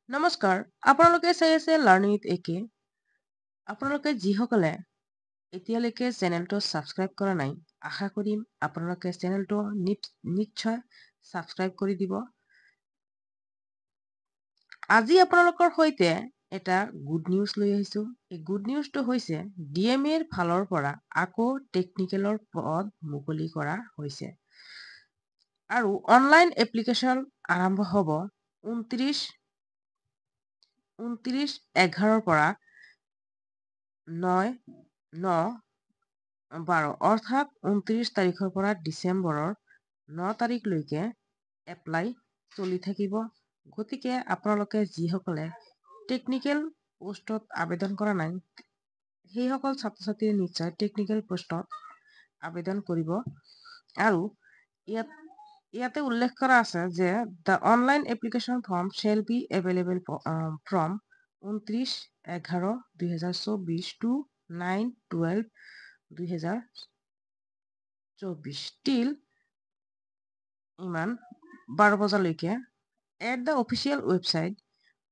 নমস্কাৰ, আপোনালোকে চাই আছে লাৰ্ণিং উইথ একে। আপোনালোকে যিসকলে এতিয়ালৈকে চেনেলটো ছাবস্ক্ৰাইব কৰা নাই, আশা কৰিম আপোনালোকে চেনেলটো নিশ্চয় ছাবস্ক্ৰাইব কৰি দিব। আজি আপোনালোকৰ সৈতে এটা গুড নিউজ লৈ আহিছোঁ। এই গুড নিউজটো হৈছে DMAৰ ফালৰ পৰা আকৌ টেকনিকেলৰ পদ মুকলি কৰা হৈছে আৰু অনলাইন এপ্লিকেশ্যন আৰম্ভ হ'ব 29/11 পৰা 9/9/12 অৰ্থাৎ 29 তাৰিখৰ পৰা ডিচেম্বৰৰ 9 তাৰিখলৈকে এপ্লাই চলি থাকিব। গতিকে আপোনালোকে যিসকলে টেকনিকেল পোষ্টত আবেদন কৰা নাই, সেইসকল ছাত্ৰ ছাত্ৰীয়ে নিশ্চয় টেকনিকেল পোষ্টত আবেদন কৰিব। আৰু ইয়াতে উল্লেখ কৰা আছে যে the online application form shall be available from 29/11/2024 to 9/12/2024 till 12 বজালৈকে at the official website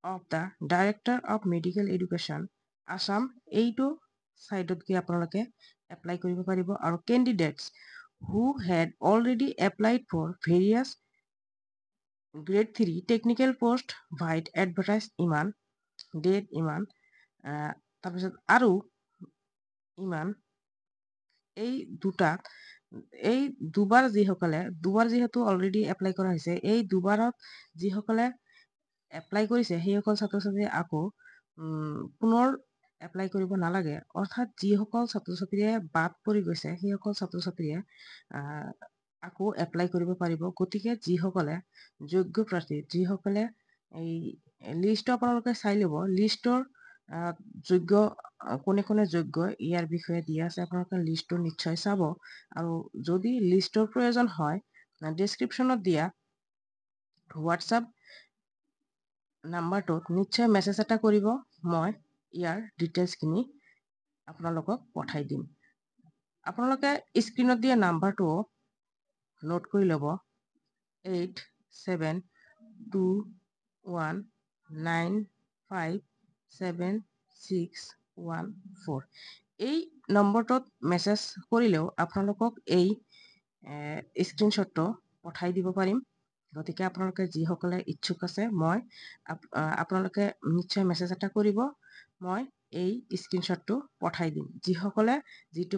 of the Director of Medical Education Assam। এইটো চাইটত গৈ আপোনালোকে এপ্লাই কৰিব পাৰিব। আৰু candidates who had already applied for various grade 3 technical post via advertised তাৰপিছত আৰু এই দুবাৰ যিহেতু অলৰেডি এপ্লাই কৰা হৈছে, এই দুবাৰত যিসকলে এপ্লাই কৰিছে সেইসকল ছাত্ৰ ছাত্ৰীয়ে আকৌ পুনৰ এপ্লাই কৰিব নালাগে। অৰ্থাৎ যিসকল ছাত্ৰ ছাত্ৰীয়ে বাদ পৰি গৈছে সেইসকল ছাত্ৰ ছাত্ৰীয়ে আকৌ এপ্লাই কৰিব পাৰিব। গতিকে যিসকলে যোগ্য প্ৰাৰ্থী, যিসকলে এই লিষ্টটো আপোনালোকে চাই ল'ব, লিষ্টৰ যোগ্য কোনে কোনে যোগ্য ইয়াৰ বিষয়ে দিয়া আছে। আপোনালোকে লিষ্টটো নিশ্চয় চাব। আৰু যদি লিষ্টৰ প্ৰয়োজন হয়, ডেছক্ৰিপশ্যনত দিয়া হোৱাটছআপ নাম্বাৰটোত নিশ্চয় মেছেজ এটা কৰিব। মই ইয়াৰ ডিটেইলছখিনি আপোনালোকক পঠাই দিম। আপোনালোকে স্ক্ৰীণত দিয়া নাম্বাৰটো নোট কৰি ল'ব 8721957614। এই নম্বৰটোত মেছেজ কৰিলেও আপোনালোকক এই স্ক্ৰীনশ্বটটো পঠাই দিব পাৰিম। গতিকে আপোনালোকে যিসকলে ইচ্ছুক আছে, আপোনালোকে নিশ্চয় মেছেজ এটা কৰিব। মই এই স্ক্ৰীনশ্বটটো পঠাই দিম। যিসকলে যিটো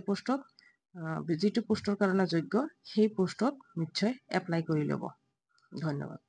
পোষ্টৰ কাৰণে যোগ্য সেই পোষ্টত নিশ্চয় এপ্লাই কৰি ল'ব। ধন্যবাদ।